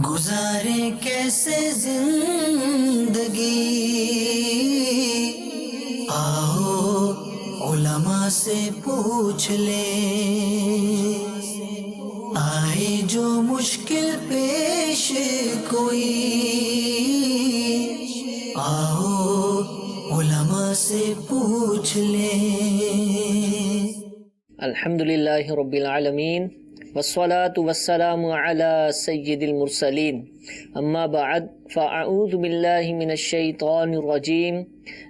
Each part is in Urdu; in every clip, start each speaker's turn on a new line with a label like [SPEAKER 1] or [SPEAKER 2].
[SPEAKER 1] گزارے کیسے زندگی، آؤ علماء سے پوچھ لیں، آئے جو مشکل پیش کوئی، آؤ علماء سے پوچھ لیں۔
[SPEAKER 2] الحمدللہ رب العالمین والصلاة والسلام علی سید المرسلین، اما بعد فاعوذ باللہ من الشیطان الرجیم،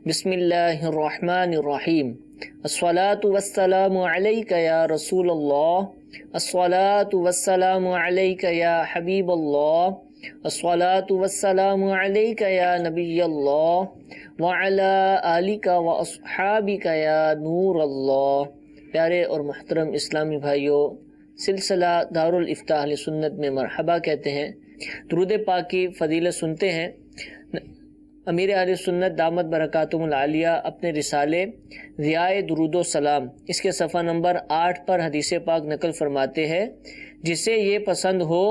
[SPEAKER 2] بسم اللہ الرحمن الرحیم۔ الصلاة والسلام علیک یا رسول اللہ، الصلاة والسلام علیک یا حبیب اللہ، الصلاة والسلام علیک یا نبی اللہ وعلی آلک واصحابک یا نور اللہ۔ پیارے اور محترم اسلامی بھائیوں، سلسلہ دارالافتاء اہل سنت میں مرحبا کہتے ہیں، درود پاک کی فضیلت سنتے ہیں۔ امیر اہل سنت دامت برکاتہم العالیہ اپنے رسالے ضیاء درود و سلام اس کے صفحہ نمبر 8 پر حدیث پاک نقل فرماتے ہیں، جسے یہ پسند ہو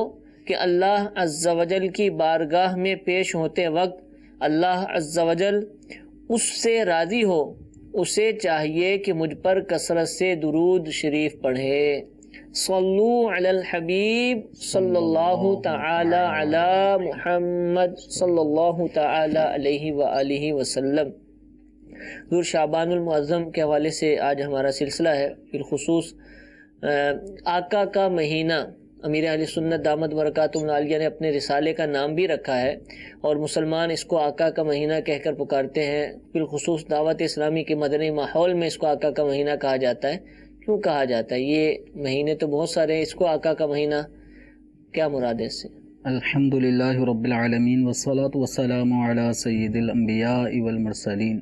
[SPEAKER 2] کہ اللہ عز و جل کی بارگاہ میں پیش ہوتے وقت اللہ عز و جل اس سے راضی ہو، اسے چاہیے کہ مجھ پر کثرت سے درود شریف پڑھے۔ صلو علی الحبیب صلی اللہ تعالی علی محمد صلی اللہ تعالی علیہ وآلہ وسلم۔ حضور شعبان المعظم کے حوالے سے آج ہمارا سلسلہ ہے، بالخصوص آقا کا مہینہ۔ امیر اہل سنت دامت برکاتہم العالیہ نے اپنے رسالے کا نام بھی رکھا ہے، اور مسلمان اس کو آقا کا مہینہ کہہ کر پکارتے ہیں۔ بالخصوص دعوت اسلامی کے مدنی ماحول میں اس کو آقا کا مہینہ کہا جاتا ہے۔ کیوں کہا جاتا ہے؟ یہ مہینے تو بہت سارے ہیں، اس کو آقا کا مہینہ کیا مراد ہے اس سے؟
[SPEAKER 3] الحمدللہ رب العالمین والصلاة والسلام علی سید الانبیاء والمرسلین،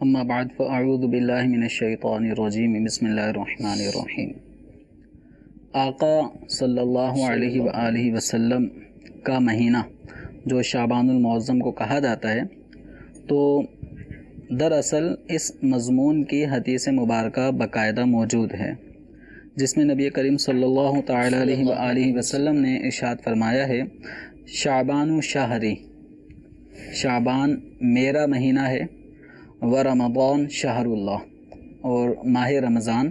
[SPEAKER 3] اما بعد فاعوذ باللہ من الشیطان الرجیم، بسم اللہ الرحمن الرحیم۔ آقا صلی اللہ علیہ وآلہ وسلم کا مہینہ جو شعبان المعظم کو کہا جاتا ہے، تو دراصل اس مضمون کی حدیث مبارکہ باقاعدہ موجود ہے، جس میں نبی کریم صلی اللہ تعالی علیہ وآلہ وسلم نے ارشاد فرمایا ہے، شعبان شہری، شعبان میرا مہینہ ہے، ورمضان شہر اللہ، اور ماہ رمضان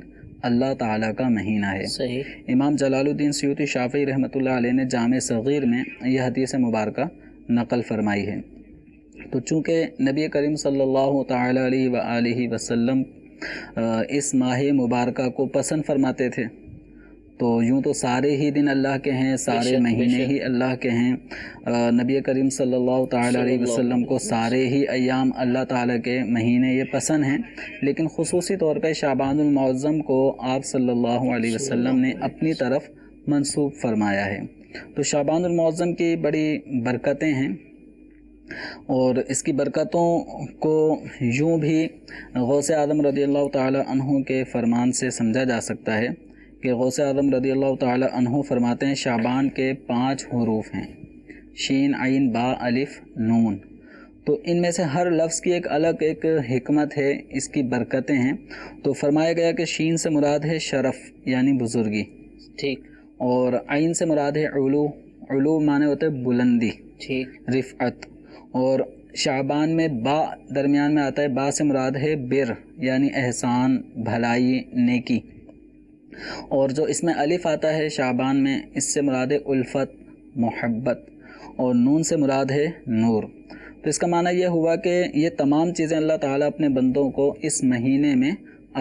[SPEAKER 3] اللہ تعالیٰ کا مہینہ ہے۔
[SPEAKER 2] صحیح۔
[SPEAKER 3] امام جلال الدین سیوطی شافعی رحمۃ اللہ علیہ نے جامع صغیر میں یہ حدیث مبارکہ نقل فرمائی ہے۔ تو چونکہ نبی کریم صلی اللہ تعالی علیہ وآلہ وسلم اس ماہ مبارکہ کو پسند فرماتے تھے، تو یوں تو سارے ہی دن اللہ کے ہیں، سارے مہینے ہی اللہ کے ہیں۔ نبی کریم صلی اللہ تعالی علیہ وسلم کو سارے ہی ایام اللہ تعالیٰ کے مہینے یہ پسند ہیں، لیکن خصوصی طور پہ شعبان المعظم کو آپ صلی اللہ علیہ وسلم نے اپنی طرف منسوب فرمایا ہے۔ تو شعبان المعظم کی بڑی برکتیں ہیں، اور اس کی برکتوں کو یوں بھی غوث اعظم رضی اللہ تعالی عنہ کے فرمان سے سمجھا جا سکتا ہے کہ غوث اعظم رضی اللہ تعالی عنہ فرماتے ہیں، شعبان کے 5 حروف ہیں، شین عین با الف نون، تو ان میں سے ہر لفظ کی ایک الگ ایک حکمت ہے، اس کی برکتیں ہیں۔ تو فرمایا گیا کہ شین سے مراد ہے شرف یعنی بزرگی،
[SPEAKER 2] ٹھیک،
[SPEAKER 3] اور عین سے مراد ہے علو، علو معنی ہوتے ہے بلندی،
[SPEAKER 2] ٹھیک،
[SPEAKER 3] رفعت، اور شعبان میں با درمیان میں آتا ہے، با سے مراد ہے بر یعنی احسان، بھلائی، نیکی، اور جو اس میں الف آتا ہے شعبان میں، اس سے مراد ہے الفت، محبت، اور نون سے مراد ہے نور۔ تو اس کا معنی یہ ہوا کہ یہ تمام چیزیں اللہ تعالیٰ اپنے بندوں کو اس مہینے میں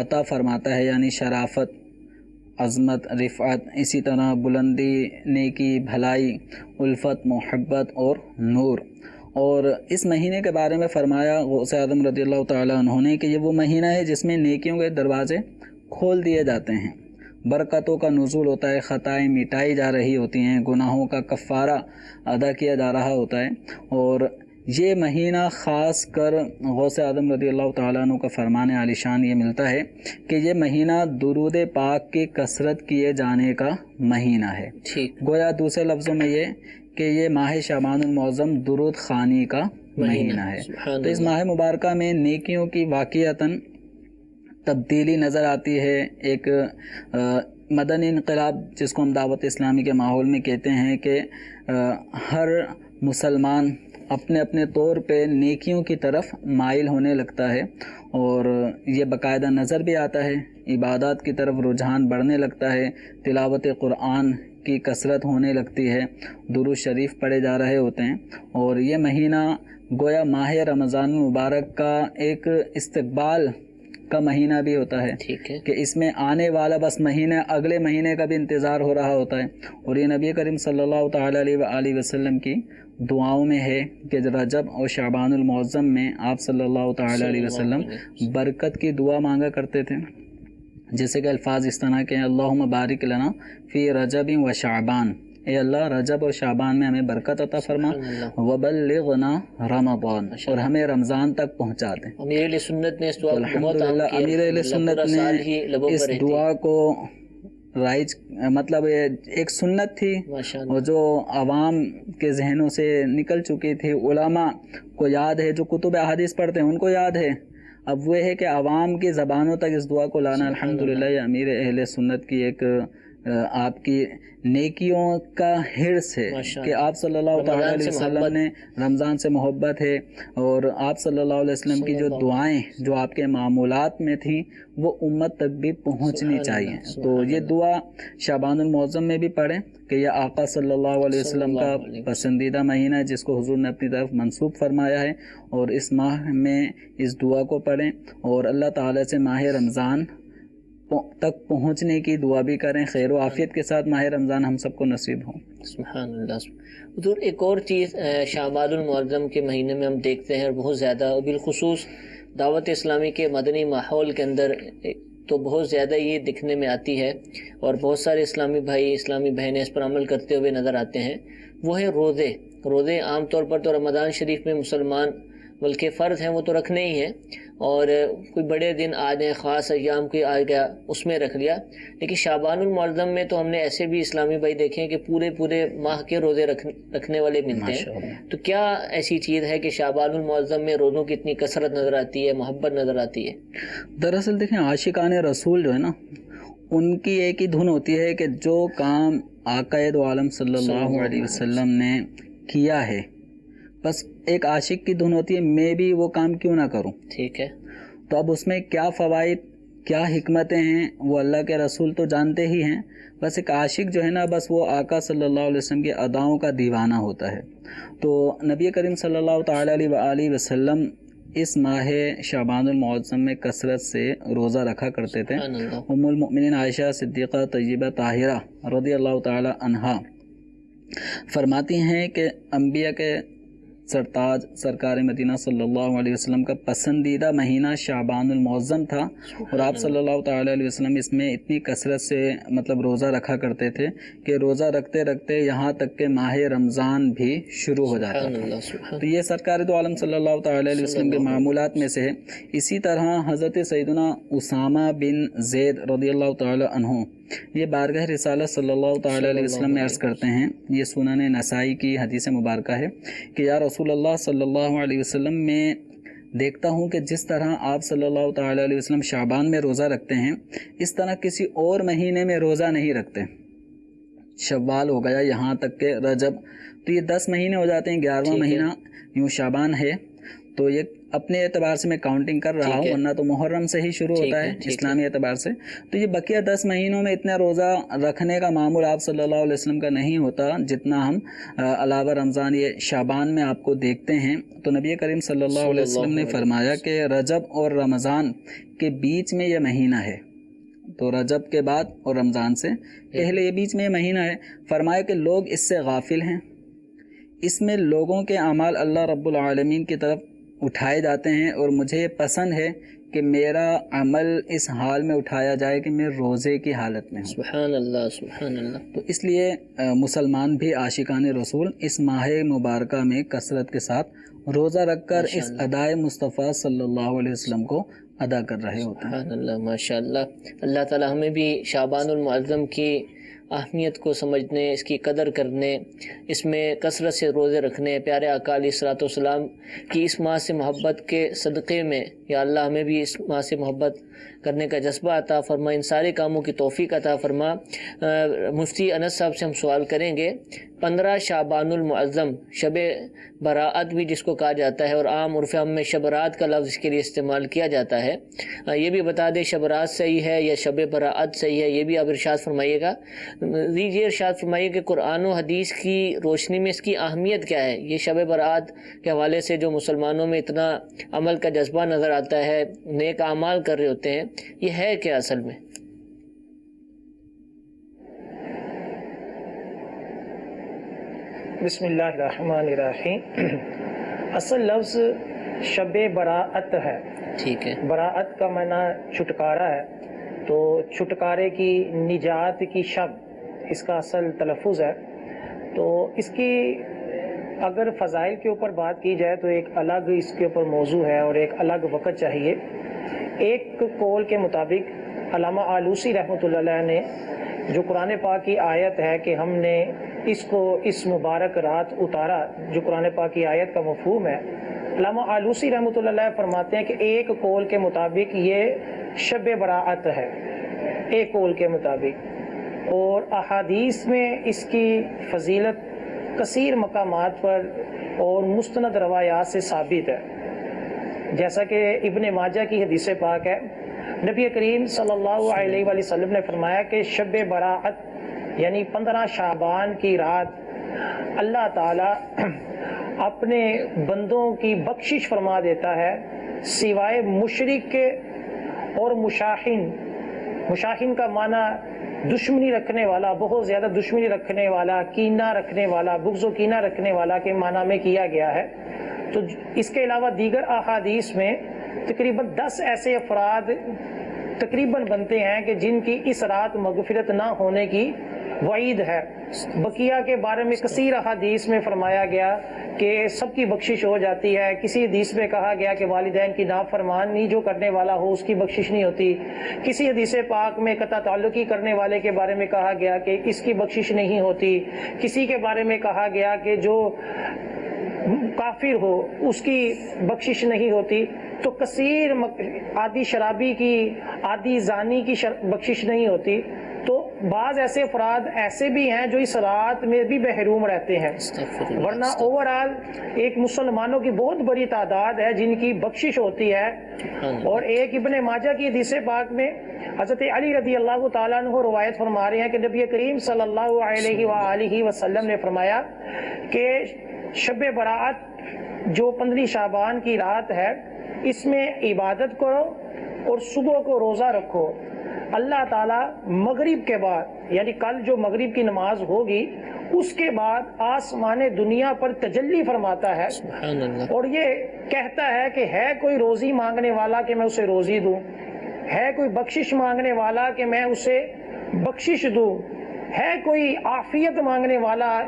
[SPEAKER 3] عطا فرماتا ہے، یعنی شرافت، عظمت، رفعت، اسی طرح بلندی، نیکی، بھلائی، الفت، محبت اور نور۔ اور اس مہینے کے بارے میں فرمایا غوث اعظم رضی اللہ تعالیٰ عنہ نے کہ یہ وہ مہینہ ہے جس میں نیکیوں کے دروازے کھول دیے جاتے ہیں، برکتوں کا نزول ہوتا ہے، خطائیں مٹائی جا رہی ہوتی ہیں، گناہوں کا کفارہ ادا کیا جا رہا ہوتا ہے۔ اور یہ مہینہ خاص کر غوث اعظم رضی اللہ تعالیٰ عنہ کا فرمان عالی شان یہ ملتا ہے کہ یہ مہینہ درود پاک کی کثرت کیے جانے کا مہینہ ہے۔ گویا دوسرے لفظوں میں یہ کہ یہ ماہ شعبان المعظم درود خوانی کا مہینہ ہے۔ تو اس ماہ مبارکہ میں نیکیوں کی واقعتاً تبدیلی نظر آتی ہے، ایک مدنی انقلاب جس کو ہم دعوت اسلامی کے ماحول میں کہتے ہیں کہ ہر مسلمان اپنے اپنے طور پہ نیکیوں کی طرف مائل ہونے لگتا ہے، اور یہ باقاعدہ نظر بھی آتا ہے، عبادات کی طرف رجحان بڑھنے لگتا ہے، تلاوت قرآن کی کثرت ہونے لگتی ہے، درود شریف پڑھے جا رہے ہوتے ہیں، اور یہ مہینہ گویا ماہ رمضان مبارک کا ایک استقبال کا مہینہ بھی ہوتا ہے،
[SPEAKER 2] ٹھیک ہے،
[SPEAKER 3] کہ اس میں آنے والا بس مہینہ اگلے مہینے کا بھی انتظار ہو رہا ہوتا ہے، اور یہ نبی کریم صلی اللہ تعالیٰ علیہ وآلہ وسلم کی دعاؤں میں ہے کہ رجب اور شعبان المعظم میں آپ صلی اللہ تعالیٰ علیہ وسلم برکت کی دعا مانگا کرتے تھے، جیسے کہ الفاظ اس طرح کے اللہم بارک لنا فی رجب و شعبان، اے اللہ رجب اور شعبان میں ہمیں برکت عطا فرما، وبلغنا رمضان، اور ہمیں رمضان تک پہنچا دیں۔
[SPEAKER 2] امیر علیہ سنت نے اس دعا کو بہت عام
[SPEAKER 3] الحمدللہ
[SPEAKER 2] کیا،
[SPEAKER 3] امیر علیہ سنت نے اس دعا کو رائج مطلب ایک سنت تھی، اور جو عوام کے ذہنوں سے نکل چکی تھی، علماء کو یاد ہے، جو کتب احادیث پڑھتے ہیں ان کو یاد ہے، اب وہ ہے کہ عوام کی زبانوں تک اس دعا کو لانا۔ الحمدللہ یہ امیر اہل سنت کی ایک آپ کی نیکیوں کا حرص ہے کہ آپ صلی اللہ تعالیٰ علیہ وسلم نے رمضان سے محبت ہے، اور آپ صلی اللہ علیہ وسلم کی جو دعائیں جو آپ کے معمولات میں تھیں وہ امت تک بھی پہنچنی چاہیے۔ تو یہ دعا شعبان المعظم میں بھی پڑھیں کہ یہ آقا صلی اللہ علیہ وسلم کا پسندیدہ مہینہ ہے جس کو حضور نے اپنی طرف منسوب فرمایا ہے، اور اس ماہ میں اس دعا کو پڑھیں، اور اللہ تعالیٰ سے ماہ رمضان تک پہنچنے کی دعا بھی کریں، خیر و عافیت کے ساتھ ماہ رمضان ہم سب کو نصیب ہوں۔
[SPEAKER 2] سبحان اللہ۔ حضور ایک اور چیز شعبان المعظم کے مہینے میں ہم دیکھتے ہیں، اور بہت زیادہ، اور بالخصوص دعوت اسلامی کے مدنی ماحول کے اندر تو بہت زیادہ یہ دکھنے میں آتی ہے، اور بہت سارے اسلامی بھائی اسلامی بہنیں اس پر عمل کرتے ہوئے نظر آتے ہیں، وہ ہے روزے۔ روزے عام طور پر تو رمضان شریف میں مسلمان بلکہ فرض ہیں وہ تو رکھنے ہی ہیں، اور کوئی بڑے دن آ جائیں، خاص ایام کوئی آ گیا اس میں رکھ لیا، لیکن شعبان المعظم میں تو ہم نے ایسے بھی اسلامی بھائی دیکھے ہیں کہ پورے ماہ کے روزے رکھنے والے ملتے ہیں۔ تو کیا ایسی چیز ہے کہ شعبان المعظم میں روزوں کی اتنی کثرت نظر آتی ہے، محبت نظر آتی ہے؟
[SPEAKER 3] دراصل دیکھیں، عاشقان رسول جو ہے نا، ان کی ایک ہی دھن ہوتی ہے کہ جو کام آقا دو عالم صلی اللہ علیہ وسلم نے کیا ہے، بس ایک عاشق کی دھن ہوتی ہے میں بھی وہ کام کیوں نہ کروں۔
[SPEAKER 2] ٹھیک ہے،
[SPEAKER 3] تو اب اس میں کیا فوائد کیا حکمتیں ہیں وہ اللہ کے رسول تو جانتے ہی ہیں، بس ایک عاشق جو ہے نا بس وہ آقا صلی اللہ علیہ وسلم کی اداؤں کا دیوانہ ہوتا ہے۔ تو نبی کریم صلی اللہ تعالیٰ علیہ وآلہ وسلم اس ماہ شعبان المعظم میں کثرت سے روزہ رکھا کرتے تھے۔ ام المؤمنین عائشہ صدیقہ طیبہ طاہرہ رضی اللہ تعالی عنہا فرماتی ہیں کہ انبیاء کے سرتاج سرکار مدینہ صلی اللہ علیہ وسلم کا پسندیدہ مہینہ شعبان المعظم تھا، اور آپ صلی اللہ تعالیٰ علیہ وسلم اس میں اتنی کثرت سے روزہ رکھا کرتے تھے کہ روزہ رکھتے رکھتے یہاں تک کہ ماہ رمضان بھی شروع ہو جاتا تھا۔ تو یہ سرکار دو عالم صلی اللہ تعالیٰ علیہ وسلم کے معمولات میں سے ہے۔ اسی طرح حضرت سیدنا اسامہ بن زید رضی اللہ تعالیٰ عنہ یہ بارگاہ رسالت صلی اللہ تعالیٰ علیہ وسلم میں عرض کرتے ہیں، یہ سنن نسائی کی حدیث مبارکہ ہے کہ یا رسول اللہ صلی اللہ علیہ وسلم میں دیکھتا ہوں کہ جس طرح آپ صلی اللہ تعالیٰ علیہ وسلم شعبان میں روزہ رکھتے ہیں اس طرح کسی اور مہینے میں روزہ نہیں رکھتے۔ شوال ہو گیا یہاں تک کہ رجب، تو یہ 10 مہینے ہو جاتے ہیں، 11واں مہینہ یوں شعبان ہے، تو یہ اپنے اعتبار سے میں کاؤنٹنگ کر رہا ہوں، ورنہ تو محرم سے ہی شروع ہوتا ہے اسلامی اعتبار سے۔ تو یہ بقیہ 10 مہینوں میں اتنا روزہ رکھنے کا معمول آپ صلی اللہ علیہ وسلم کا نہیں ہوتا جتنا ہم علاوہ رمضان یہ شعبان میں آپ کو دیکھتے ہیں۔ تو نبی کریم صلی اللہ علیہ وسلم نے فرمایا کہ رجب اور رمضان کے بیچ میں یہ مہینہ ہے، تو رجب کے بعد اور رمضان سے پہلے یہ بیچ میں یہ مہینہ ہے۔ فرمایا کہ لوگ اس سے غافل ہیں، اس میں لوگوں کے اعمال اللہ رب العالمین کی طرف اٹھائے جاتے ہیں، اور مجھے یہ پسند ہے کہ میرا عمل اس حال میں اٹھایا جائے کہ میں روزے کی حالت میں ہوں۔
[SPEAKER 2] سبحان اللہ، سبحان اللہ۔
[SPEAKER 3] تو اس لیے مسلمان بھی عاشقان رسول اس ماہ مبارکہ میں کثرت کے ساتھ روزہ رکھ کر اس ادائے مصطفیٰ صلی اللہ علیہ وسلم کو ادا کر رہے ہوتے ہیں۔
[SPEAKER 2] سبحان اللہ، ماشاء اللہ۔ اللہ تعالی ہمیں بھی شعبان المعظم کی اہمیت کو سمجھنے، اس کی قدر کرنے، اس میں کثرت سے روزے رکھنے، پیارے آقا علیہ الصلوۃ والسلام کی اس ماہ سے محبت کے صدقے میں یا اللہ ہمیں بھی اس ماہ سے محبت کرنے کا جذبہ عطا فرما، ان سارے کاموں کی توفیق عطا فرما۔ مفتی انس صاحب سے ہم سوال کریں گے، 15 شعبان المعظم، شب براءت بھی جس کو کہا جاتا ہے، اور عام عرف عام میں شب برات کا لفظ اس کے لیے استعمال کیا جاتا ہے، یہ بھی بتا دیں شب برات صحیح ہے یا شب براءت صحیح ہے، یہ بھی آپ ارشاد فرمائیے گا۔ یہ ارشاد فرمائیے کہ قرآن و حدیث کی روشنی میں اس کی اہمیت کیا ہے؟ یہ شب برات کے حوالے سے جو مسلمانوں میں اتنا عمل کا جذبہ نظر آتا ہے، نیک اعمال کر رہے ہوتے ہیں، یہ ہے کیا اصل میں؟
[SPEAKER 4] بسم اللہ الرحمن الرحیم۔ اصل لفظ شب براءت ہے۔
[SPEAKER 2] ٹھیک ہے،
[SPEAKER 4] براءت کا معنی چھٹکارا ہے، تو چھٹکارے کی، نجات کی شب اس کا اصل تلفظ ہے۔ تو اس کی اگر فضائل کے اوپر بات کی جائے تو ایک الگ اس کے اوپر موضوع ہے اور ایک الگ وقت چاہیے۔ ایک قول کے مطابق علامہ آلوسی رحمۃ اللہ علیہ نے جو قرآن پاک کی آیت ہے کہ ہم نے اس کو اس مبارک رات اتارا، جو قرآن پاک کی آیت کا مفہوم ہے، علامہ آلوسی رحمۃ اللہ علیہ فرماتے ہیں کہ ایک قول کے مطابق یہ شب براءت ہے، ایک قول کے مطابق، اور احادیث میں اس کی فضیلت کثیر مقامات پر اور مستند روایات سے ثابت ہے۔ جیسا کہ ابن ماجہ کی حدیث پاک ہے، نبی کریم صلی اللہ علیہ وآلہ وسلم نے فرمایا کہ شب براءت یعنی 15 شعبان کی رات اللہ تعالی اپنے بندوں کی بخشش فرما دیتا ہے، سوائے مشرک کے اور مشاہن کا معنی دشمنی رکھنے والا، بہت زیادہ دشمنی رکھنے والا، کینہ رکھنے والا، بغض و کینہ رکھنے والا کے معنی میں کیا گیا ہے۔ تو اس کے علاوہ دیگر احادیث میں تقریباً 10 ایسے افراد تقریباً بنتے ہیں کہ جن کی اس رات مغفرت نہ ہونے کی وعید ہے۔ بقیہ کے بارے میں کثیر احادیث میں فرمایا گیا کہ سب کی بخشش ہو جاتی ہے۔ کسی حدیث میں کہا گیا کہ والدین کی نافرمانی جو کرنے والا ہو اس کی بخشش نہیں ہوتی۔ کسی حدیث پاک میں قطع تعلقی کرنے والے کے بارے میں کہا گیا کہ اس کی بخشش نہیں ہوتی۔ کسی کے بارے میں کہا گیا کہ جو کافر ہو اس کی بخشش نہیں ہوتی۔ تو کثیر عادی شرابی کی، عادی زانی کی بخشش نہیں ہوتی۔ تو بعض ایسے افراد ایسے بھی ہیں جو اس رات میں بھی محروم رہتے ہیں، ورنہ اوورآل ایک مسلمانوں کی بہت بڑی تعداد ہے جن کی بخشش ہوتی ہے۔ اور ایک ابن ماجہ کی حدیث پاک میں حضرت علی رضی اللہ تعالیٰ عنہ روایت فرما رہے ہیں کہ نبی کریم صلی اللہ علیہ وآلہ وسلم نے فرمایا کہ شب براءت جو 15 شعبان کی رات ہے، اس میں عبادت کرو اور صبح کو روزہ رکھو۔ اللہ تعالیٰ مغرب کے بعد یعنی کل جو مغرب کی نماز ہوگی اس کے بعد آسمان دنیا پر تجلی فرماتا ہے، اور یہ کہتا ہے کہ ہے کوئی روزی مانگنے والا کہ میں اسے روزی دوں، ہے کوئی بخشش مانگنے والا کہ میں اسے بخشش دوں، ہے کوئی عافیت مانگنے والا،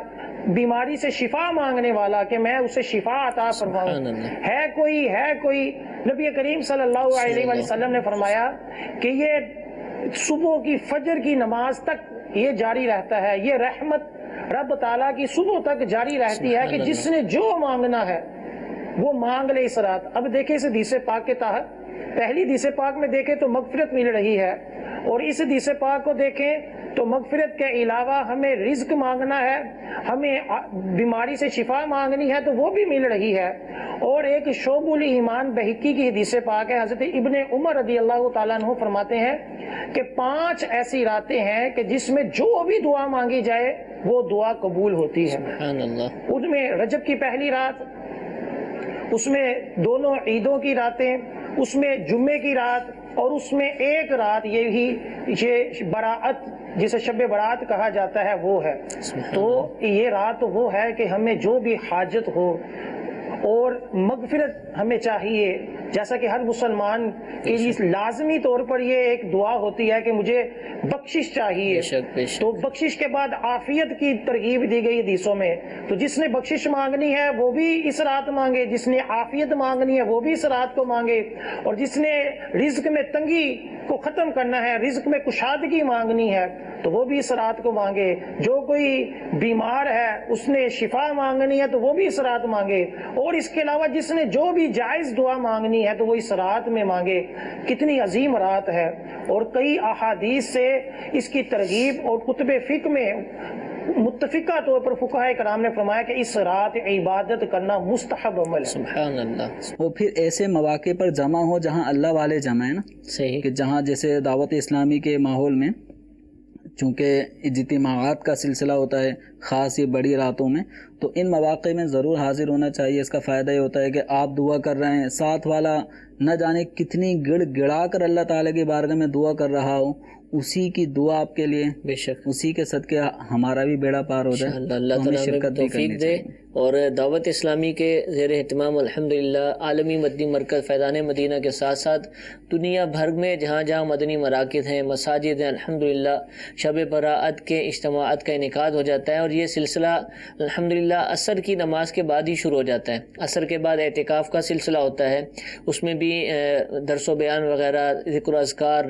[SPEAKER 4] بیماری سے شفا مانگنے والا کہ میں اسے شفا عطا فرماؤں، ہے کوئی نبی کریم صلی اللہ علیہ وآلہ وسلم نے فرمایا کہ یہ صبح کی فجر کی نماز تک یہ جاری رہتا ہے، یہ رحمت رب تعالیٰ کی صبح تک جاری رہتی ہے کہ جس نے جو مانگنا ہے وہ مانگ لے اس رات۔ اب دیکھیں اس حدیث پاک کے تحت، پہلی حدیث پاک میں دیکھیں تو مغفرت مل رہی ہے، اور اس حدیث پاک کو دیکھیں تو مغفرت کے علاوہ ہمیں رزق مانگنا ہے، ہمیں بیماری سے شفا مانگنی ہے تو وہ بھی مل رہی ہے۔ اور ایک شعب الایمان بہقی کی حدیث پاک ہے، حضرت ابن عمر رضی اللہ تعالیٰ عنہ فرماتے ہیں کہ 5 ایسی راتیں ہیں کہ جس میں جو بھی دعا مانگی جائے وہ دعا قبول ہوتی ہے۔ ان میں رجب کی پہلی رات، اس میں دونوں عیدوں کی راتیں، اس میں جمعے کی رات، اور اس میں ایک رات یہ براءت جسے شب براءت کہا جاتا ہے وہ ہے۔ تو یہ رات وہ ہے کہ ہمیں جو بھی حاجت ہو اور مغفرت ہمیں چاہیے، جیسا کہ ہر مسلمان کے لیے لازمی طور پر یہ ایک دعا ہوتی ہے کہ مجھے بخشش چاہیے، تو بخشش کے بعد عافیت کی ترغیب دی گئی حدیثوں میں۔ تو جس نے بخشش مانگنی ہے وہ بھی اس رات مانگے، جس نے عافیت مانگنی ہے وہ بھی اس رات کو مانگے، اور جس نے رزق میں تنگی کو ختم کرنا ہے, رزق میں کشادگی مانگنی ہے تو وہ بھی اس رات کو مانگے, جو کوئی بیمار ہے اس نے شفا مانگنی ہے تو وہ بھی اس رات مانگے, اور اس کے علاوہ جس نے جو بھی جائز دعا مانگنی ہے تو وہ اس رات میں مانگے. کتنی عظیم رات ہے, اور کئی احادیث سے اس کی ترغیب, اور کتب فقہ میں متفقہ طور پر فقہائے کرام نے فرمایا کہ اس رات عبادت کرنا مستحب عمل ہے.
[SPEAKER 2] سبحان اللہ.
[SPEAKER 3] وہ پھر ایسے مواقع پر جمع ہو جہاں اللہ والے جمع ہیں نا,
[SPEAKER 2] صحیح,
[SPEAKER 3] کہ جہاں جیسے دعوت اسلامی کے ماحول میں چونکہ اجتماعات کا سلسلہ ہوتا ہے خاص یہ بڑی راتوں میں, تو ان مواقع میں ضرور حاضر ہونا چاہیے. اس کا فائدہ یہ ہوتا ہے کہ آپ دعا کر رہے ہیں, ساتھ والا نہ جانے کتنی گڑ گڑا کر اللہ تعالیٰ کی بارگاہ میں دعا کر رہا ہو, اسی کی دعا آپ کے لیے,
[SPEAKER 2] بے شک,
[SPEAKER 3] اسی کے صدقے ہمارا بھی بیڑا پار ہو جائے.
[SPEAKER 2] اللہ تعالیٰ ہمیں توفیق دے. اور دعوت اسلامی کے زیر اہتمام الحمدللہ عالمی مدنی مرکز فیضان مدینہ کے ساتھ ساتھ دنیا بھر میں جہاں جہاں مدنی مراکز ہیں, مساجد ہیں, الحمدللہ شب براءت کے اجتماعات کا انعقاد ہو جاتا ہے. اور یہ سلسلہ الحمدللہ عصر کی نماز کے بعد ہی شروع ہو جاتا ہے. عصر کے بعد اعتکاف کا سلسلہ ہوتا ہے, اس میں بھی درس و بیان وغیرہ ذکر و اذکار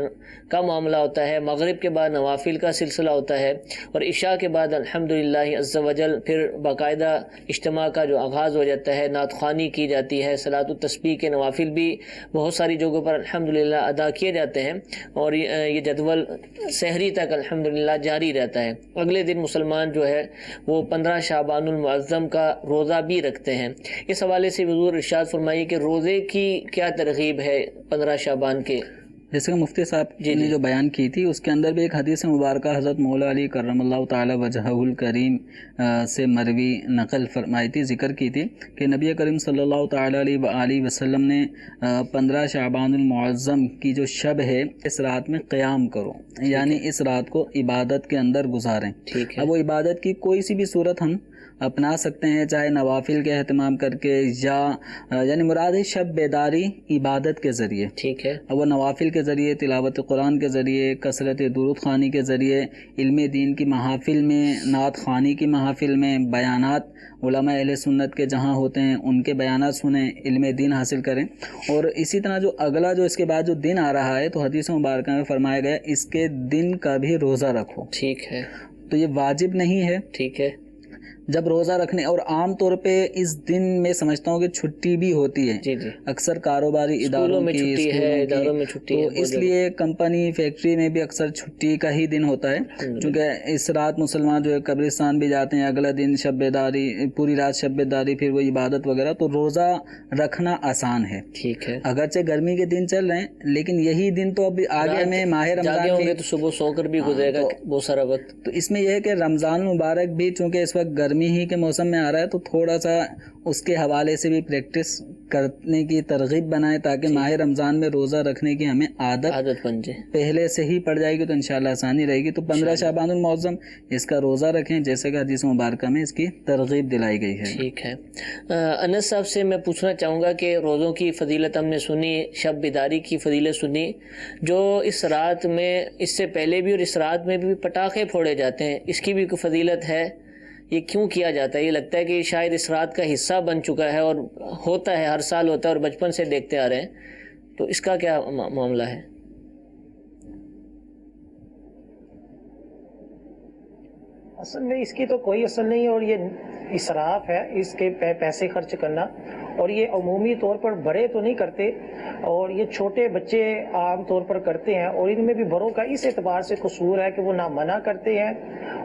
[SPEAKER 2] کا معاملہ ہوتا ہے. مغرب کے بعد نوافل کا سلسلہ ہوتا ہے, اور عشاء کے بعد الحمدللہ عز و جل پھر باقاعدہ اجتماع کا جو آغاز ہو جاتا ہے, نعت خوانی کی جاتی ہے, صلاۃ التسبیح کے نوافل بھی بہت ساری جگہوں پر الحمدللہ ادا کیے جاتے ہیں, اور یہ جدول سحری تک الحمدللہ جاری رہتا ہے. اگلے دن مسلمان جو ہے وہ 15 شعبان المعظم کا روزہ بھی رکھتے ہیں. اس حوالے سے حضور ارشاد فرمائیے کہ روزے کی کیا ترغیب ہے 15 شعبان کے.
[SPEAKER 3] جیسے کہ مفتی صاحب نے جو بیان کی تھی اس کے اندر بھی ایک حدیث مبارکہ حضرت مولا علی کرم اللہ تعالی وجہہ الکریم سے مروی نقل فرمائی تھی, ذکر کی تھی کہ نبی کریم صلی اللہ تعالی علیہ وآلہ وسلم نے 15 شعبان المعظم کی جو شب ہے اس رات میں قیام کرو, یعنی اس رات کو عبادت کے اندر گزاریں. اب وہ عبادت کی کوئی سی بھی صورت ہم اپنا سکتے ہیں, چاہے نوافل کے اہتمام کر کے, یا یعنی مراد ہے شب بیداری عبادت کے ذریعے.
[SPEAKER 2] ٹھیک ہے,
[SPEAKER 3] وہ نوافل کے ذریعے, تلاوت قرآن کے ذریعے, کثرت درود خوانی کے ذریعے, علم دین کی محافل میں, نعت خوانی کی محافل میں, بیانات علماء اہل سنت کے جہاں ہوتے ہیں ان کے بیانات سنیں, علم دین حاصل کریں. اور اسی طرح جو اگلا جو اس کے بعد جو دن آ رہا ہے تو حدیث مبارکہ میں فرمایا گیا اس کے دن کا بھی روزہ رکھو.
[SPEAKER 2] ٹھیک ہے,
[SPEAKER 3] تو یہ واجب نہیں ہے.
[SPEAKER 2] ٹھیک ہے,
[SPEAKER 3] جب روزہ رکھنے, اور عام طور پہ اس دن میں سمجھتا ہوں کہ چھٹی بھی ہوتی ہے,
[SPEAKER 2] جی جی,
[SPEAKER 3] اکثر کاروباری اداروں
[SPEAKER 2] میں
[SPEAKER 3] کی,
[SPEAKER 2] چھٹی ہے, اداروں میں چھٹی ہے,
[SPEAKER 3] تو اس لیے کمپنی فیکٹری میں بھی اکثر چھٹی کا ہی دن ہوتا ہے, چونکہ اس رات مسلمان جو ہے قبرستان بھی جاتے ہیں, اگلا دن شب بیداری, پوری رات شب بیداری, پھر وہ عبادت وغیرہ, تو روزہ رکھنا آسان ہے.
[SPEAKER 2] ٹھیک ہے,
[SPEAKER 3] اگرچہ گرمی کے دن چل رہے ہیں لیکن یہی دن تو اب آگے میں ماہ رمضان
[SPEAKER 2] ہوں گے تو صبح سو کر بھی گزرے گا بہت سارا وقت.
[SPEAKER 3] تو اس میں یہ ہے کہ رمضان مبارک بھی چونکہ اس وقت گرمی ہی کے موسم میں آ رہا ہے تو تھوڑا سا اس کے حوالے سے بھی پریکٹس کرنے کی ترغیب بنائیں تاکہ ماہ رمضان میں روزہ رکھنے کی ہمیں عادت
[SPEAKER 2] بن جائے,
[SPEAKER 3] پہلے سے ہی پڑ جائے گی تو انشاءاللہ آسانی رہے گی. تو 15 شعبان المعظم اس کا روزہ رکھیں جیسے کہ حدیث مبارکہ میں اس کی ترغیب دلائی گئی ہے.
[SPEAKER 2] ٹھیک ہے. انس صاحب سے میں پوچھنا چاہوں گا کہ روزوں کی فضیلت ہم نے سنی, شب بیداری کی فضیلت سنی, جو اس رات میں, اس سے پہلے بھی اور اس رات میں بھی پٹاخے پھوڑے جاتے ہیں, اس کی بھی کوئی فضیلت ہے؟ یہ کیوں کیا جاتا ہے؟ یہ لگتا ہے کہ شاید اس رات کا حصہ بن چکا ہے اور ہوتا ہے, ہر سال ہوتا ہے اور بچپن سے دیکھتے آ رہے ہیں, تو اس کا کیا معاملہ ہے؟
[SPEAKER 4] اصل میں اس کی تو کوئی اصل نہیں ہے, اور یہ اسراف ہے اس کے پیسے خرچ کرنا, اور یہ عمومی طور پر بڑے تو نہیں کرتے, اور یہ چھوٹے بچے عام طور پر کرتے ہیں, اور ان میں بھی بڑوں کا اس اعتبار سے قصور ہے کہ وہ نہ منع کرتے ہیں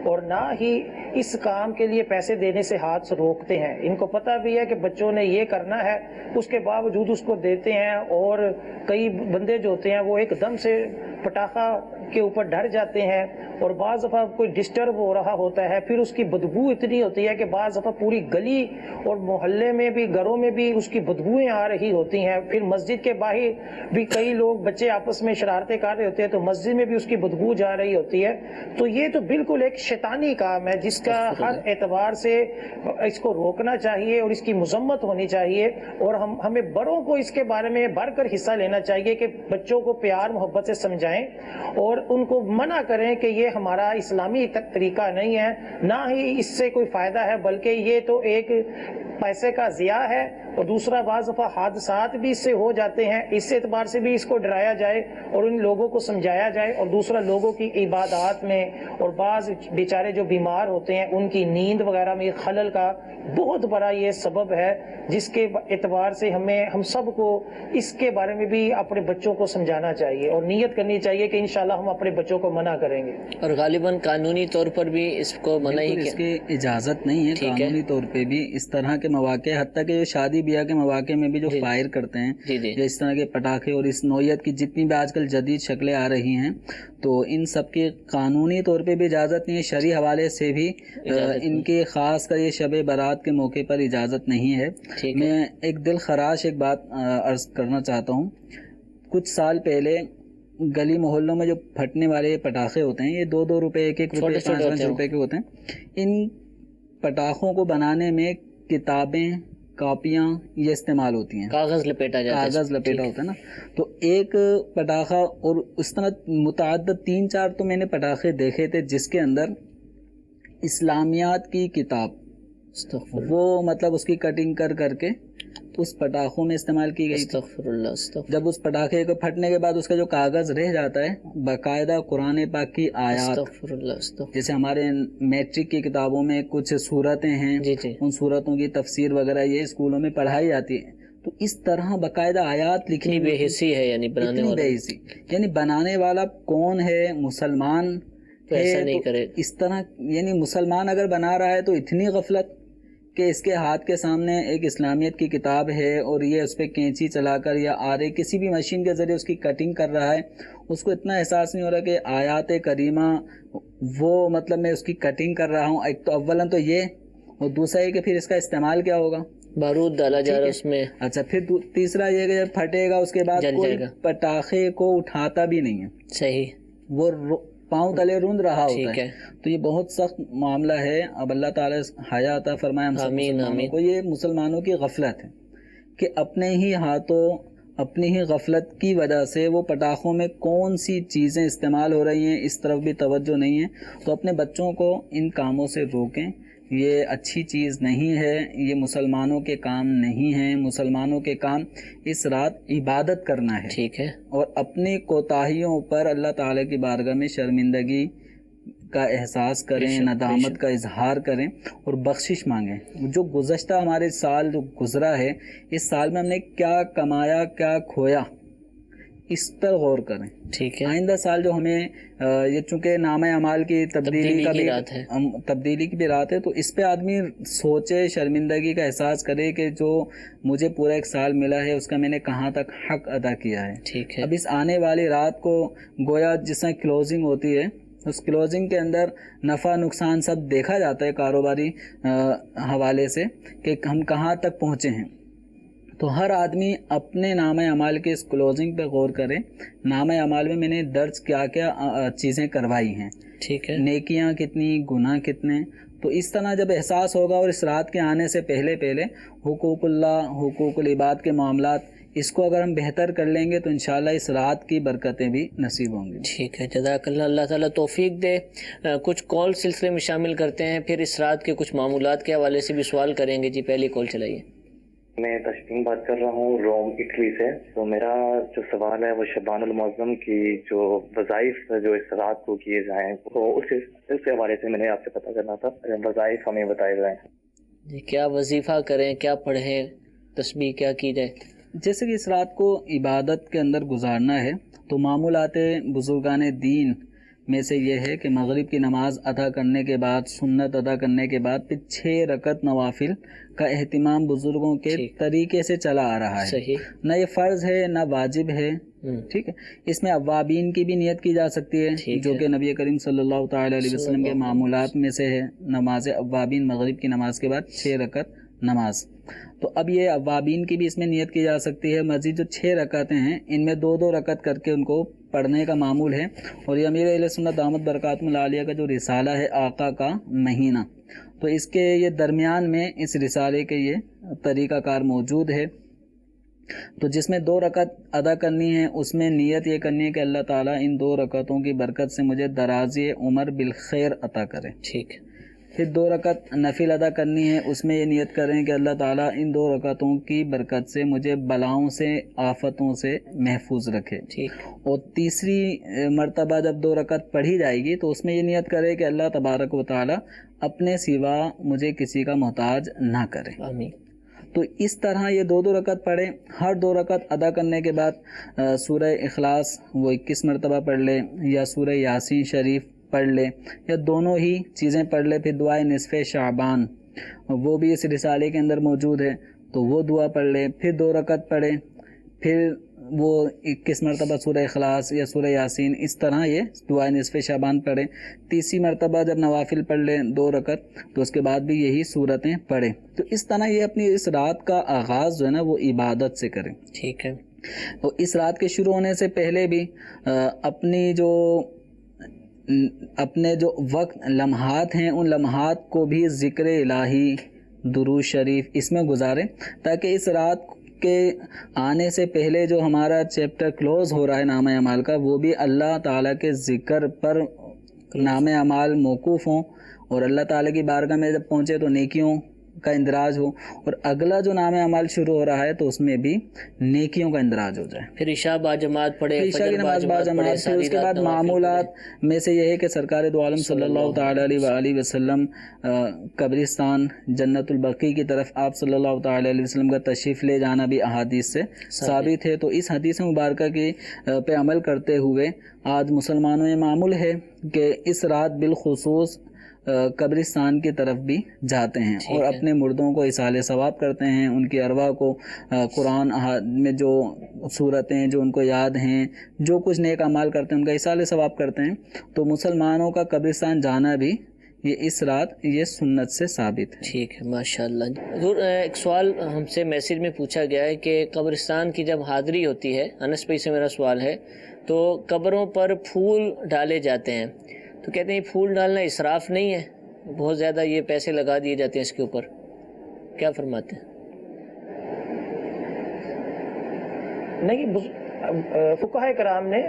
[SPEAKER 4] اور نہ ہی اس کام کے لیے پیسے دینے سے ہاتھ سے روکتے ہیں. ان کو پتہ بھی ہے کہ بچوں نے یہ کرنا ہے, اس کے باوجود اس کو دیتے ہیں, اور کئی بندے جو ہوتے ہیں وہ ایک دم سے پٹاخہ کے اوپر ڈر جاتے ہیں, اور بعض دفعہ کوئی ڈسٹرب ہو رہا ہوتا ہے, پھر اس کی بدبو اتنی ہوتی ہے کہ بعض دفعہ پوری گلی اور محلے میں بھی, گھروں میں بھی اس کی بدبوئیں آ رہی ہوتی ہیں. پھر مسجد کے باہر بھی کئی لوگ بچے آپس میں شرارتیں کر رہے ہوتے ہیں تو مسجد میں بھی اس کی بدبو جا رہی ہوتی ہے. تو یہ تو بالکل ایک شیطانی کام ہے جس کا ہر اعتبار سے اس کو روکنا چاہیے اور اس کی مذمت ہونی چاہیے, اور ہمیں بڑوں کو اس کے بارے میں بڑھ کر حصہ لینا چاہیے کہ بچوں کو پیار محبت سے سمجھائیں اور ان کو منع کریں کہ یہ ہمارا اسلامی طریقہ نہیں ہے, نہ ہی اس سے کوئی فائدہ ہے, بلکہ یہ تو ایک پیسے کا ضیاع ہے اور دوسرا بعض دفعہ حادثات بھی اس سے ہو جاتے ہیں، اس اعتبار سے بھی اس کو ڈرایا جائے اور ان لوگوں کو سمجھایا جائے، اور دوسرا لوگوں کی عبادات میں، اور بعض بیچارے جو بیمار ہوتے ہیں ان کی نیند وغیرہ میں خلل کا بہت بڑا یہ سبب ہے، جس کے اعتبار سے ہم سب کو اس کے بارے میں بھی اپنے بچوں کو سمجھانا چاہیے اور نیت کرنی چاہیے کہ انشاءاللہ ہم اپنے بچوں کو منع کریں گے.
[SPEAKER 2] اور غالباً قانونی طور پر بھی اس کو منع ہی
[SPEAKER 3] اس کی اجازت نہیں ہے قانونی طور پہ بھی اس طرح کے مواقع، حتیٰ کہ شادی بیاہ کے مواقع میں بھی جو فائر کرتے ہیں یا اس طرح کے پٹاخے اور اس نوعیت کی جتنی بھی آج کل جدید شکلیں آ رہی ہیں، تو ان سب کی قانونی طور پہ بھی اجازت نہیں ہے، شرعی حوالے سے بھی ان کے خاص کر یہ شب برات کے موقع پر اجازت نہیں ہے. میں ایک دل خراش ایک بات عرض کرنا چاہتا ہوں. کچھ سال پہلے گلی محلوں میں جو پھٹنے والے پٹاخے ہوتے ہیں، یہ 2-2 روپے، 1-1 روپے، 5-5 روپے کے ہوتے ہیں. ان پٹاخوں کو بنانے میں کتابیں، کاپیاں یہ استعمال ہوتی ہیں،
[SPEAKER 2] کاغذ لپیٹا جاتا ہے،
[SPEAKER 3] کاغذ لپیٹا ہوتا ہے نا. تو ایک پٹاخہ، اور اس طرح متعدد 3-4 تو میں نے پٹاخے دیکھے تھے جس کے اندر اسلامیات کی کتاب وہ مطلب اس کی کٹنگ کر کے اس پٹاخوں میں استعمال کی گئی.
[SPEAKER 2] استغفر اللہ.
[SPEAKER 3] جب اس پٹاخے کو پھٹنے کے بعد اس کا جو کاغذ رہ جاتا ہے، باقاعدہ قرآن پاک کی آیات، جیسے ہمارے میٹرک کی کتابوں میں کچھ صورتیں ہیں، ان صورتوں کی تفسیر وغیرہ یہ اسکولوں میں پڑھائی جاتی ہے. تو اس طرح باقاعدہ آیات لکھنی
[SPEAKER 2] بے حسی ہے، یعنی بنانے والا
[SPEAKER 3] بے حسی، یعنی بنانے والا کون ہے؟ مسلمان
[SPEAKER 2] ایسا نہیں کرے.
[SPEAKER 3] اس طرح یعنی مسلمان اگر بنا رہا ہے تو اتنی غفلت کہ اس کے ہاتھ کے سامنے ایک اسلامیت کی کتاب ہے اور یہ اس پہ کینچی چلا کر یا آرے کسی بھی مشین کے ذریعے اس کی کٹنگ کر رہا ہے، اس کو اتنا احساس نہیں ہو رہا کہ آیات کریمہ وہ مطلب میں اس کی کٹنگ کر رہا ہوں. ایک تو اولاً تو یہ، اور دوسرا یہ کہ پھر اس کا استعمال کیا ہوگا؟
[SPEAKER 2] بارود ڈالا جا رہا ہے اس میں.
[SPEAKER 3] اچھا، پھر تیسرا یہ کہ جب پھٹے گا اس کے بعد کوئی پٹاخے کو اٹھاتا بھی نہیں ہے.
[SPEAKER 2] صحیح.
[SPEAKER 3] وہ پاؤں تلے روند رہا ہوتا ہے. تو یہ بہت سخت معاملہ ہے. اب اللہ تعالیٰ حیا عطا فرمائے ہم سب مسلمانوں کو. یہ مسلمانوں کی غفلت ہے کہ اپنے ہی ہاتھوں، اپنی ہی غفلت کی وجہ سے وہ پٹاخوں میں کون سی چیزیں استعمال ہو رہی ہیں اس طرف بھی توجہ نہیں ہے. تو اپنے بچوں کو ان کاموں سے روکیں. یہ اچھی چیز نہیں ہے، یہ مسلمانوں کے کام نہیں ہیں. مسلمانوں کے کام اس رات عبادت کرنا ہے،
[SPEAKER 2] ٹھیک ہے، اور
[SPEAKER 3] اپنی کوتاہیوں پر اللہ تعالیٰ کی بارگاہ میں شرمندگی کا احساس کریں، ندامت کا اظہار کریں اور بخشش مانگیں. جو گزشتہ ہمارے سال جو گزرا ہے، اس سال میں ہم نے کیا کمایا، کیا کھویا، اس پر غور کریں.
[SPEAKER 2] ٹھیک ہے.
[SPEAKER 3] آئندہ سال جو ہمیں یہ چونکہ نامہ اعمال کی تبدیلی کی بھی رات ہے، تو اس پہ آدمی سوچے، شرمندگی کا احساس کرے کہ جو مجھے پورا ایک سال ملا ہے اس کا میں نے کہاں تک حق ادا کیا ہے.
[SPEAKER 2] ٹھیک ہے.
[SPEAKER 3] اب اس آنے والی رات کو گویا جس طرح کلوزنگ ہوتی ہے، اس کلوزنگ کے اندر نفع نقصان سب دیکھا جاتا ہے کاروباری حوالے سے کہ ہم کہاں تک پہنچے ہیں. تو ہر آدمی اپنے نامہ اعمال کے اس کلوزنگ پہ غور کرے. نامہ اعمال میں نے درج کیا کیا چیزیں کروائی ہیں،
[SPEAKER 2] ٹھیک ہے،
[SPEAKER 3] نیکیاں کتنی، گناہ کتنے. تو اس طرح جب احساس ہوگا اور اس رات کے آنے سے پہلے حقوق اللہ، حقوق العباد کے معاملات، اس کو اگر ہم بہتر کر لیں گے تو انشاءاللہ اس رات کی برکتیں بھی نصیب ہوں گی.
[SPEAKER 2] ٹھیک ہے، جزاک اللہ. اللہ تعالیٰ توفیق دے. کچھ کال سلسلے میں شامل کرتے ہیں، پھر اس رات کے کچھ معمولات کے حوالے سے بھی سوال کریں گے. جی پہلی کال چلائیے.
[SPEAKER 5] میں تشکین بات کر رہا ہوں روم اٹلی سے. تو میرا جو سوال ہے وہ شبان المعظم کی جو وظائف جو اس رات کو کیے جائیں، تو اس حوالے سے میں نے آپ سے پتہ کرنا تھا، وظائف ہمیں بتائے جائیں.
[SPEAKER 2] جی کیا وظیفہ کریں، کیا پڑھیں، تسبیح کیا کی جائے؟
[SPEAKER 3] جیسے کہ اس رات کو عبادت کے اندر گزارنا ہے تو معمولات بزرگان دین میں سے یہ ہے کہ مغرب کی نماز ادا کرنے کے بعد، سنت ادا کرنے کے بعد پھر 6 رکعت نوافل کا اہتمام بزرگوں کے طریقے سے چلا آ رہا ہے.
[SPEAKER 2] صحیح.
[SPEAKER 3] نہ یہ فرض ہے نہ واجب ہے. ٹھیک ہے. اس میں اوابین کی بھی نیت کی جا سکتی ہے جو کہ نبی کریم صلی اللہ تعالی علیہ وسلم کے معمولات میں سے ہے. نماز اوابین مغرب کی نماز کے بعد 6 رکعت نماز. تو اب یہ اوابین کی بھی اس میں نیت کی جا سکتی ہے. مزید جو 6 رکعتیں ہیں ان میں 2-2 رکعت کر کے ان کو پڑھنے کا معمول ہے. اور یہ امیر اہل سنت دامت برکاتہم العالیہ کا جو رسالہ ہے آقا کا مہینہ، تو اس کے یہ درمیان میں اس رسالے کے یہ طریقہ کار موجود ہے. تو جس میں 2 رکعت ادا کرنی ہے اس میں نیت یہ کرنی ہے کہ اللہ تعالیٰ ان 2 رکعتوں کی برکت سے مجھے درازی عمر بالخیر عطا کرے.
[SPEAKER 2] ٹھیک.
[SPEAKER 3] پھر 2 رکعت نفل ادا کرنی ہے، اس میں یہ نیت کریں کہ اللہ تعالیٰ ان 2 رکعتوں کی برکت سے مجھے بلاؤں سے، آفتوں سے محفوظ رکھے۔ اور تیسری مرتبہ جب 2 رکعت پڑھی جائے گی تو اس میں یہ نیت کرے کہ اللہ تبارک و تعالیٰ اپنے سوا مجھے کسی کا محتاج نہ کرے۔
[SPEAKER 2] آمین۔
[SPEAKER 3] تو اس طرح یہ 2 رکعت پڑھیں۔ ہر 2 رکعت ادا کرنے کے بعد سورہ اخلاص وہ 21 مرتبہ پڑھ لے، یا سورہ یاسین شریف پڑھ لے، یا دونوں ہی چیزیں پڑھ لے۔ پھر دعائے نصف شعبان وہ بھی اس رسالے کے اندر موجود ہے، تو وہ دعا پڑھ لے۔ پھر 2 رکعت پڑھے، پھر وہ 21 مرتبہ سورہ اخلاص یا سورہ یاسین، اس طرح یہ دعائے نصف شعبان پڑھے۔ تیسری مرتبہ جب نوافل پڑھ لے 2 رکعت تو اس کے بعد بھی یہی صورتیں پڑھے۔ تو اس طرح یہ اپنی اس رات کا آغاز جو ہے نا وہ عبادت سے کریں۔
[SPEAKER 2] ٹھیک ہے۔
[SPEAKER 3] اور اس رات کے شروع ہونے سے پہلے بھی اپنے جو وقت لمحات ہیں ان لمحات کو بھی ذکر الہی، درود شریف اس میں گزاریں، تاکہ اس رات کے آنے سے پہلے جو ہمارا چیپٹر کلوز ہو رہا ہے نامہ اعمال کا، وہ بھی اللہ تعالیٰ کے ذکر پر نامہ اعمال موقوف ہوں، اور اللہ تعالیٰ کی بارگاہ میں جب پہنچے تو نیکیوں کا اندراج ہو، اور اگلا جو نامہ اعمال شروع ہو رہا ہے تو اس میں بھی نیکیوں کا اندراج ہو جائے۔
[SPEAKER 2] پھر عشاء با جماعت پڑھے،
[SPEAKER 3] عشاء کی نماز با جماعت، پھر اس کے بعد معمولات میں سے یہ ہے کہ سرکار دو عالم صلی اللہ تعالیٰ علیہ وآلہ وسلم قبرستان جنت البقیع کی طرف آپ صلی اللہ تعالیٰ علیہ وسلم کا تشریف لے جانا بھی احادیث سے ثابت ہے۔ تو اس حدیث مبارکہ کی پہ عمل کرتے ہوئے آج مسلمانوں میں معمول ہے کہ اس رات بالخصوص قبرستان کی طرف بھی جاتے ہیں اور اپنے مردوں کو اصالہ ثواب کرتے ہیں، ان کی ارواح کو قرآن میں جو صورتیں جو ان کو یاد ہیں، جو کچھ نیک اعمال کرتے ہیں ان کا اصالہ ثواب کرتے ہیں۔ تو مسلمانوں کا قبرستان جانا بھی یہ اس رات یہ سنت سے ثابت ہے۔
[SPEAKER 2] ٹھیک ہے، ماشاءاللہ۔ حضور ایک سوال ہم سے میسیج میں پوچھا گیا ہے کہ قبرستان کی جب حاضری ہوتی ہے، انس بھائی سے میرا سوال ہے، تو قبروں پر پھول ڈالے جاتے ہیں، تو کہتے ہیں یہ پھول ڈالنا اسراف نہیں ہے؟ بہت زیادہ یہ پیسے لگا دیے جاتے ہیں اس کے اوپر، کیا فرماتے ہیں؟
[SPEAKER 4] نہیں، فقہاء کرام نے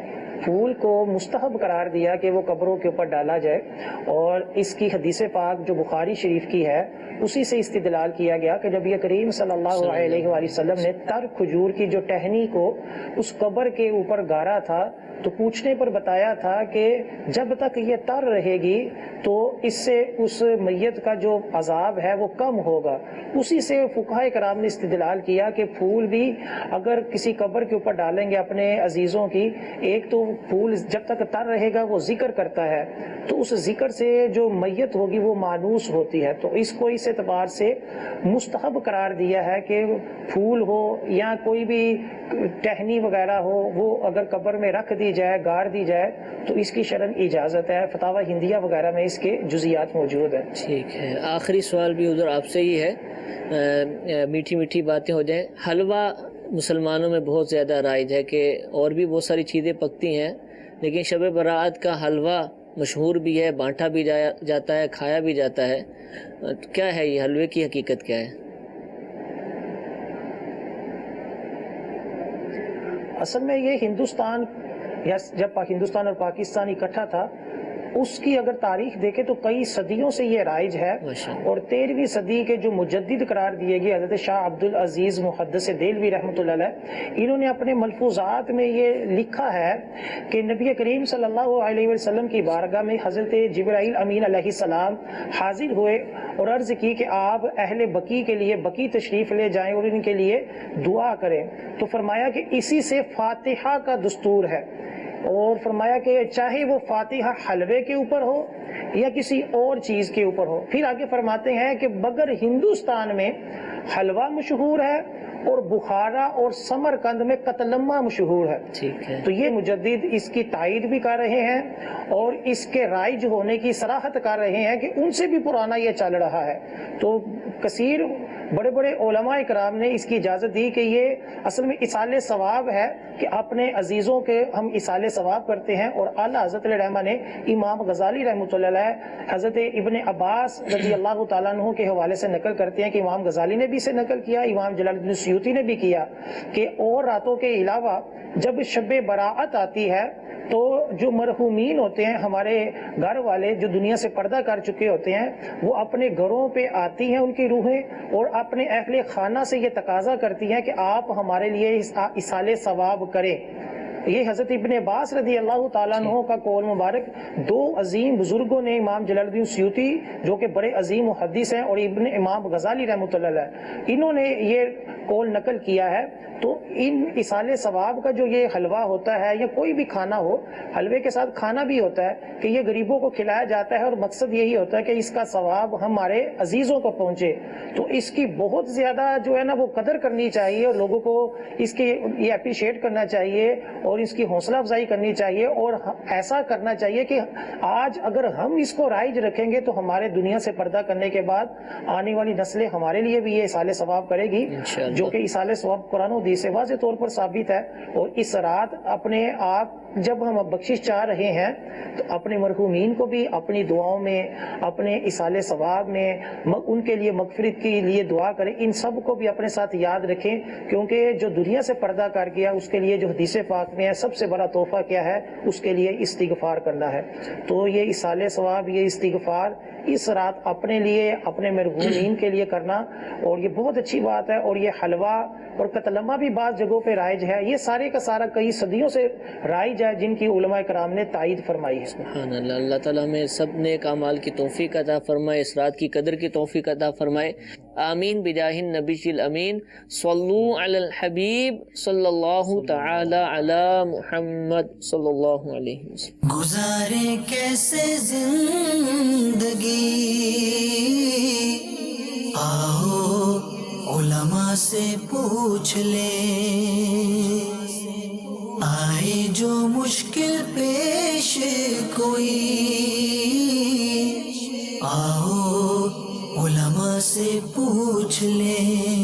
[SPEAKER 4] پھول کو مستحب قرار دیا کہ وہ قبروں کے اوپر ڈالا جائے، اور اس کی حدیث پاک جو بخاری شریف کی ہے اسی سے استدلال کیا گیا کہ نبی کریم صلی اللہ علیہ وآلہ وسلم نے تر کھجور کی جو ٹہنی کو اس قبر کے اوپر گارا تھا، تو پوچھنے پر بتایا تھا کہ جب تک یہ تر رہے گی تو اس سے اس میت کا جو عذاب ہے وہ کم ہوگا۔ اسی سے فقہاء کرام نے استدلال کیا کہ پھول بھی اگر کسی قبر کے اوپر ڈالیں گے اپنے عزیزوں کی، ایک تو پھول جب تک تر رہے گا وہ ذکر کرتا ہے، تو اس ذکر سے جو میت ہوگی وہ مانوس ہوتی ہے، تو اس کو اس اعتبار سے مستحب قرار دیا ہے کہ پھول ہو یا کوئی بھی ٹہنی وغیرہ ہو، وہ اگر قبر میں رکھ دی جائے، گاڑ دی جائے، تو اس کی شرعاً اجازت ہے۔ فتاوی ہندیہ وغیرہ میں اس کے جزیات موجود ہیں۔
[SPEAKER 2] ٹھیک ہے، آخری سوال بھی حضور آپ سے ہی ہے، میٹھی میٹھی باتیں ہو جائیں۔ حلوہ مسلمانوں میں بہت زیادہ رائج ہے کہ اور بھی بہت ساری چیزیں پکتی ہیں، لیکن شب برات کا حلوہ مشہور بھی ہے، بانٹا بھی جاتا ہے، کھایا بھی جاتا ہے، کیا ہے یہ حلوے کی حقیقت کیا ہے؟
[SPEAKER 4] اصل میں یہ ہندوستان یا جب ہندوستان اور پاکستان اکٹھا تھا اس کی اگر تاریخ دیکھیں تو کئی صدیوں سے یہ رائج ہے، اور 13ویں صدی کے جو مجدد قرار دیے گئے حضرت شاہ عبد العزیز محدث دہلوی رحمۃ اللہ علیہ، انہوں نے اپنے ملفوظات میں یہ لکھا ہے کہ نبی کریم صلی اللہ علیہ وسلم کی بارگاہ میں حضرت جبرائیل امین علیہ السلام حاضر ہوئے اور عرض کی کہ آپ اہل بقیع کے لیے بقیع تشریف لے جائیں اور ان کے لیے دعا کریں، تو فرمایا کہ اسی سے فاتحہ کا دستور ہے، اور فرمایا کہ چاہے وہ فاتحہ حلوے کے اوپر ہو یا کسی اور چیز کے اوپر ہو۔ پھر آگے فرماتے ہیں کہ مگر ہندوستان میں حلوہ مشہور ہے اور بخارا اور سمرقند میں قتلمہ مشہور ہے۔ تو یہ مجدد اس کی تائید بھی کر رہے ہیں اور اس کے رائج ہونے کی صراحت کر رہے ہیں کہ ان سے بھی پرانا یہ چل رہا ہے۔ تو کثیر بڑے بڑے علماء کرام نے اس کی اجازت دی کہ یہ اصل میں اصالہ ثواب ہے کہ اپنے عزیزوں کے ہم اصالہ ثواب کرتے ہیں، اور اعلیٰ حضرت رحمہ نے امام غزالی رحمۃ اللہ علیہ حضرت ابن عباس رضی اللہ تعالیٰ عنہ کے حوالے سے نقل کرتے ہیں کہ امام غزالی نے بھی اسے نقل کیا، امام جلال الدین سیوطی نے بھی کیا کہ اور راتوں کے علاوہ جب شب براعت آتی ہے تو جو مرحومین ہوتے ہیں ہمارے گھر والے جو دنیا سے پردہ کر چکے ہوتے ہیں وہ اپنے گھروں پہ آتی ہیں ان کی روحیں اور اپنے اہل خانہ سے یہ تقاضا کرتی ہیں کہ آپ ہمارے لیے ایصال ثواب کریں. یہ حضرت ابن عباس رضی اللہ تعالیٰ عنہ کا قول مبارک دو عظیم بزرگوں نے، امام جلال الدین سیوطی جو کہ بڑے عظیم محدث ہیں اور ابن امام غزالی رحمۃ اللہ علیہ، انہوں نے یہ قول نقل کیا ہے. تو ان ایصال ثواب کا جو یہ حلوہ ہوتا ہے یا کوئی بھی کھانا ہو، حلوے کے ساتھ کھانا بھی ہوتا ہے کہ یہ غریبوں کو کھلایا جاتا ہے اور مقصد یہی ہوتا ہے کہ اس کا ثواب ہمارے عزیزوں کو پہنچے. تو اس کی بہت زیادہ جو ہے نا وہ قدر کرنی چاہیے اور لوگوں کو اس کی یہ اپریشیٹ کرنا چاہیے اور اس کی حوصلہ افزائی کرنی چاہیے اور ایسا کرنا چاہیے کہ آج اگر ہم اس کو رائج رکھیں گے تو ہمارے دنیا سے پردہ کرنے کے بعد آنے والی نسلیں ہمارے لیے بھی یہ ایصال ثواب کرے گی، جو کہ ایصال ثواب قرآن و حدیث سے واضح طور پر ثابت ہے. اور اس رات اپنے آپ جب ہم بخشش چاہ رہے ہیں تو اپنے مرحومین کو بھی اپنی دعاؤں میں، اپنے ایصال ثواب میں ان کے لیے مغفرت کے لیے دعا کریں. ان سب کو بھی اپنے ساتھ یاد رکھیں، کیونکہ جو دنیا سے پردہ کر گیا اس کے لیے جو حدیث پاک میں ہے سب سے بڑا تحفہ کیا ہے، اس کے لیے استغفار کرنا ہے. تو یہ ایصال ثواب، یہ استغفار اس رات اپنے لیے، اپنے مرحومین کے لیے کرنا، اور یہ بہت اچھی بات ہے. اور یہ حلوہ اور قتلمہ بھی بعض جگہوں پہ رائج ہے. یہ سارے کا سارا کئی صدیوں سے رائج ہے جن کی علماء کرام نے تائید فرمائی ہے.
[SPEAKER 2] سبحان اللہ. اللہ تعالیٰ میں سب نیک اعمال کی توفیق عطا فرمائے، اس رات کی قدر کی توفیق عطا فرمائے. آمین بجاہ النبی الامین. صلو علی الحبیب صلی اللہ تعالی علی محمد صلی اللہ علیہ وسلم.
[SPEAKER 1] گزارے کیسے زندگی، آؤ علماء سے پوچھ لیں. آئے جو مشکل پیش کوئی، آؤ علماء سے پوچھ لیں.